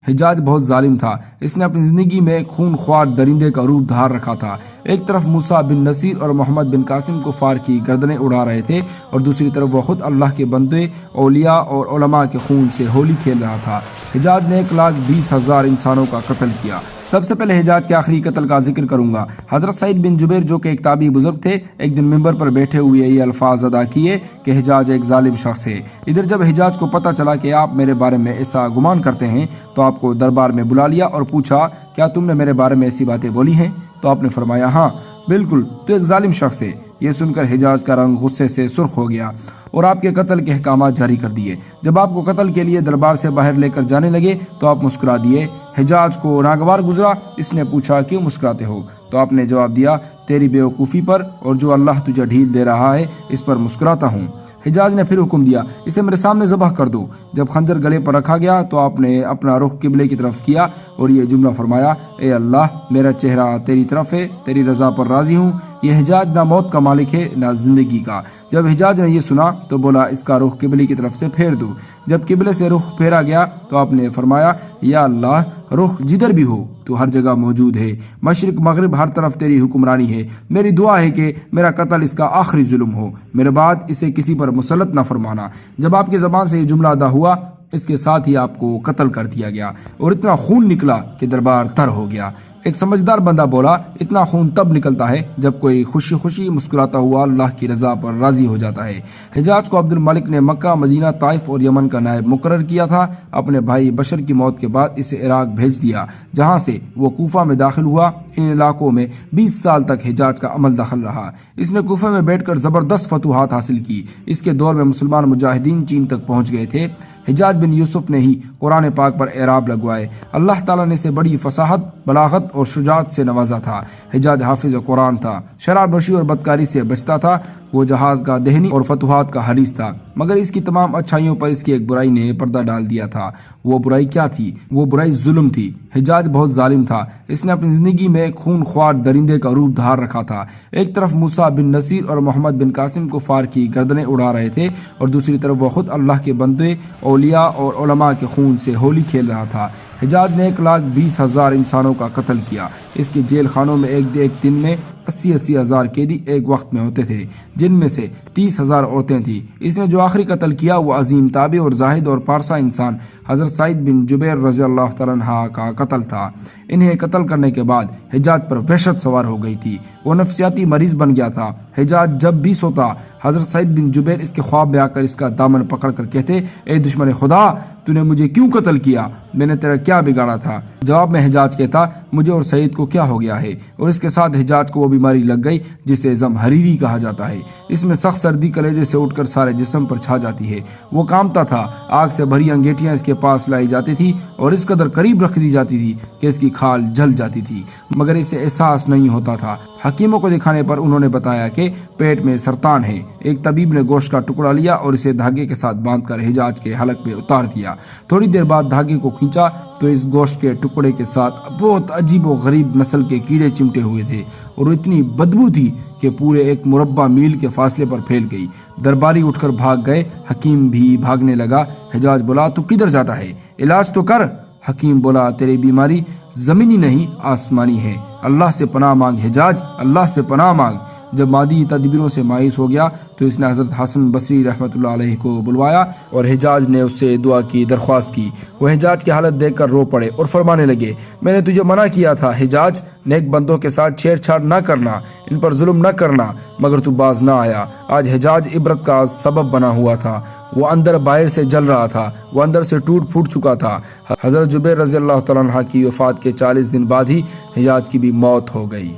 حجاج بہت ظالم تھا، اس نے اپنی زندگی میں خون خوار درندے کا روپ دھار رکھا تھا۔ ایک طرف موسیٰ بن نصیر اور محمد بن قاسم کفار کی گردنیں اڑا رہے تھے اور دوسری طرف وہ خود اللہ کے بندے، اولیاء اور علماء کے خون سے ہولی کھیل رہا تھا۔ حجاج نے 1,20,000 انسانوں کا قتل کیا۔ سب سے پہلے حجاج کے آخری قتل کا ذکر کروں گا۔ حضرت سعید بن جبیر جو کہ ایک تابعی بزرگ تھے، ایک دن منبر پر بیٹھے ہوئے یہ الفاظ ادا کیے کہ حجاج ایک ظالم شخص ہے۔ ادھر جب حجاج کو پتہ چلا کہ آپ میرے بارے میں ایسا گمان کرتے ہیں تو آپ کو دربار میں بلا لیا اور پوچھا، کیا تم نے میرے بارے میں ایسی باتیں بولی ہیں؟ تو آپ نے فرمایا، ہاں بالکل، تو ایک ظالم شخص ہے۔ یہ سن کر حجاج کا رنگ غصے سے سرخ ہو گیا اور آپ کے قتل کے احکامات جاری کر دیے۔ جب آپ کو قتل کے لیے دربار سے باہر لے کر جانے لگے تو آپ مسکرا دیے۔ حجاج کو ناگوار گزرا، اس نے پوچھا، کیوں مسکراتے ہو؟ تو آپ نے جواب دیا، تیری بیوقوفی پر اور جو اللہ تجھے ڈھیل دے رہا ہے اس پر مسکراتا ہوں۔ حجاج نے پھر حکم دیا، اسے میرے سامنے ذبح کر دو۔ جب خنجر گلے پر رکھا گیا تو آپ نے اپنا رخ قبلے کی طرف کیا اور یہ جملہ فرمایا، اے اللہ، میرا چہرہ تیری طرف ہے، تیری رضا پر راضی ہوں۔ یہ حجاج نہ موت کا مالک ہے نہ زندگی کا۔ جب حجاج نے یہ سنا تو بولا، اس کا رخ قبلے کی طرف سے پھیر دو۔ جب قبلے سے رخ پھیرا گیا تو آپ نے فرمایا، یا اللہ، رخ جدھر بھی ہو تو ہر جگہ موجود ہے، مشرق مغرب ہر طرف تیری حکمرانی ہے۔ میری دعا ہے کہ میرا قتل اس کا آخری ظلم ہو، میرے بعد اسے کسی پر مسلط نہ فرمانا۔ جب آپ کی زبان سے یہ جملہ ادا ہوا اس کے ساتھ ہی آپ کو قتل کر دیا گیا اور اتنا خون نکلا کہ دربار تر ہو گیا۔ ایک سمجھدار بندہ بولا، اتنا خون تب نکلتا ہے جب کوئی خوشی خوشی مسکراتا ہوا اللہ کی رضا پر راضی ہو جاتا ہے۔ حجاج کو عبد الملک نے مکہ، مدینہ، طائف اور یمن کا نائب مقرر کیا تھا۔ اپنے بھائی بشر کی موت کے بعد اسے عراق بھیج دیا، جہاں سے وہ کوفہ میں داخل ہوا۔ ان علاقوں میں 20 سال تک حجاج کا عمل دخل رہا۔ اس نے کوفہ میں بیٹھ کر زبردست فتوحات حاصل کی۔ اس کے دور میں مسلمان مجاہدین چین تک پہنچ گئے تھے۔ حجاج بن یوسف نے ہی قرآن پاک پر اعراب لگوائے۔ اللہ تعالیٰ نے اسے بڑی فصاحت، بلاغت اور شجاعت سے نوازا تھا۔ حجاج حافظ قرآن تھا، شراب نوشی اور بدکاری سے بچتا تھا۔ وہ جہاد کا دہنی اور فتوحات کا حریص تھا، مگر اس کی تمام اچھائیوں پر اس کی ایک برائی نے پردہ ڈال دیا تھا۔ وہ برائی کیا تھی؟ وہ برائی ظلم تھی۔ حجاج بہت ظالم تھا، اس نے اپنی زندگی میں خون خوار درندے کا روپ دھار رکھا تھا۔ ایک طرف موسیٰ بن نصیر اور محمد بن قاسم کفار کی گردنیں اڑا رہے تھے اور دوسری طرف وہ خود اللہ کے بندے، اولیاء اور علماء کے خون سے ہولی کھیل رہا تھا۔ حجاج نے 1,20,000 انسانوں کا قتل کیا۔ اس کے جیل خانوں میں ایک دن میں 80 ہزار قیدی ایک وقت میں ہوتے تھے، جن میں سے 30,000 عورتیں تھیں۔ اس نے جو آخری قتل کیا وہ عظیم تابع اور زاہد اور پارسا انسان حضرت سعید بن جبیر رضی اللہ تعالیٰ عنہ کا قتل تھا۔ انہیں قتل کرنے کے بعد حجاج پر وحشت سوار ہو گئی تھی، وہ نفسیاتی مریض بن گیا تھا۔ حجاج جب بھی سوتا، حضرت سعید بن جبیر اس کے خواب میں آ کر اس کا دامن پکڑ کر کہتے، اے دشمن خدا، تو نے مجھے کیوں قتل کیا؟ میں نے تیرا کیا بگاڑا تھا؟ جواب میں حجاج کہتا، مجھے اور سعید کو کیا ہو گیا ہے؟ اور اس کے ساتھ حجاج کو وہ بیماری لگ گئی جسے زمہریری کہا جاتا ہے۔ اس میں سخت سردی کلیجے سے اٹھ کر سارے جسم پر چھا جاتی ہے۔ وہ کامتا تھا، آگ سے بھری انگیٹیاں اس کے پاس لائی جاتی تھی اور اس قدر قریب رکھ دی جاتی تھی کہ اس کی کھال جل جاتی تھی، مگر اسے احساس نہیں ہوتا تھا۔ حکیموں کو دکھانے پر انہوں نے بتایا کہ پیٹ میں سرطان ہے۔ ایک طبیب نے گوشت کا ٹکڑا لیا اور اسے دھاگے کے ساتھ باندھ کر حجاج کے حلق پہ اتار دیا۔ تھوڑی دیر بعد دھاگے کو کھینچا تو اس گوشت کے ٹکڑے کے ساتھ بہت عجیب و غریب نسل کے کیڑے چمٹے ہوئے تھے اور اتنی بدبو تھی کہ پورے 1 مربع میل کے فاصلے پر پھیل گئی۔ درباری اٹھ کر بھاگ گئے، حکیم بھی بھاگنے لگا۔ حجاج بولا، تو کدھر جاتا ہے؟ علاج تو کر۔ حکیم بولا، تیری بیماری زمینی نہیں آسمانی ہے، اللہ سے پناہ مانگ حجاج، اللہ سے پناہ مانگ۔ جب مادی تدبیروں سے مایوس ہو گیا تو اس نے حضرت حسن بصری رحمۃ اللہ علیہ کو بلوایا اور حجاج نے اس سے دعا کی درخواست کی۔ وہ حجاج کی حالت دیکھ کر رو پڑے اور فرمانے لگے، میں نے تجھے منع کیا تھا حجاج، نیک بندوں کے ساتھ چھیڑ چھاڑ نہ کرنا، ان پر ظلم نہ کرنا، مگر تو باز نہ آیا۔ آج حجاج عبرت کا سبب بنا ہوا تھا۔ وہ اندر باہر سے جل رہا تھا، وہ اندر سے ٹوٹ پھوٹ چکا تھا۔ حضرت جبیر رضی اللہ تعالیٰ عنہ کی وفات کے 40 دن بعد ہی حجاج کی بھی موت ہو گئی۔